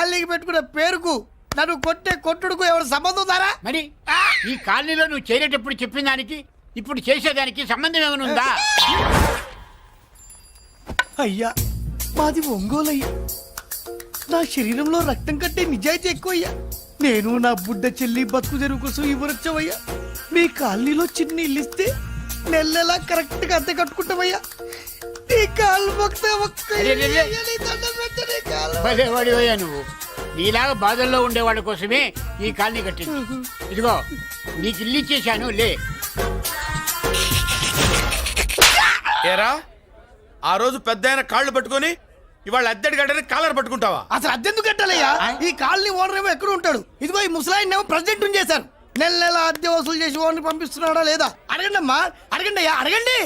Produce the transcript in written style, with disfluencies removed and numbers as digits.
కాలనీకి పెట్టుకున్న పేరుకు నన్ను కొట్టే కొట్టుడుకు ఎవరు సంబంధం ఉందారా? మరి ఈ కాలనీలో నువ్వు చేరేటప్పుడు చెప్పిన దానికి ఇప్పుడు చేసేదానికి సంబంధం ఏమైనా ఉందా? అయ్యా మాది ఒంగోలయ్యా. నా శరీరంలో రక్తం కట్టే నిజాయితీ ఎక్కువయ్యా. నేను నా బుడ్డ చెల్లి బతుకు తెరువు కోసం ఇవ్వరొచ్చావయ్యా. మీ కాలనీలో చిన్న ఇల్లు ఇస్తే నెలలా కరెక్ట్ గా అద్దె కట్టుకుంటామయ్యా. నీ కాళ్ళు మొక్కితే ఒక్క అరే, అరే, అరే. నీ దండం పెట్టు, నీ కాళ్ళు. భలేవాడివయ్యా నువ్వు. నీలాగా బాధల్లో ఉండేవాళ్ళ కోసమే ఈ కాలనీ కట్టింది. ఇదిగో నీకు ఇల్లు ఇచ్చేశాను, లే. ఏరా ఆ రోజు పెద్ద ఆయన కాళ్ళు పట్టుకొని ఇవాళ అద్దెడి గడ్డని కాలర్ పట్టుకుంటావా? అసలు అద్దెందుకు కట్టాలయ్యా? ఈ కాలనీ ఓనర్ ఏమో ఎక్కడ ఉంటాడు? ఇదిగో ఈ ముసలాయిన్ ఏమో ప్రెసిడెంట్ చేశారు. నెల నెల అద్దె వసూలు చేసి ఓనర్ పంపిస్తున్నాడా లేదా? అడగండి అమ్మా, అడగండి అయ్యా, అడగండి.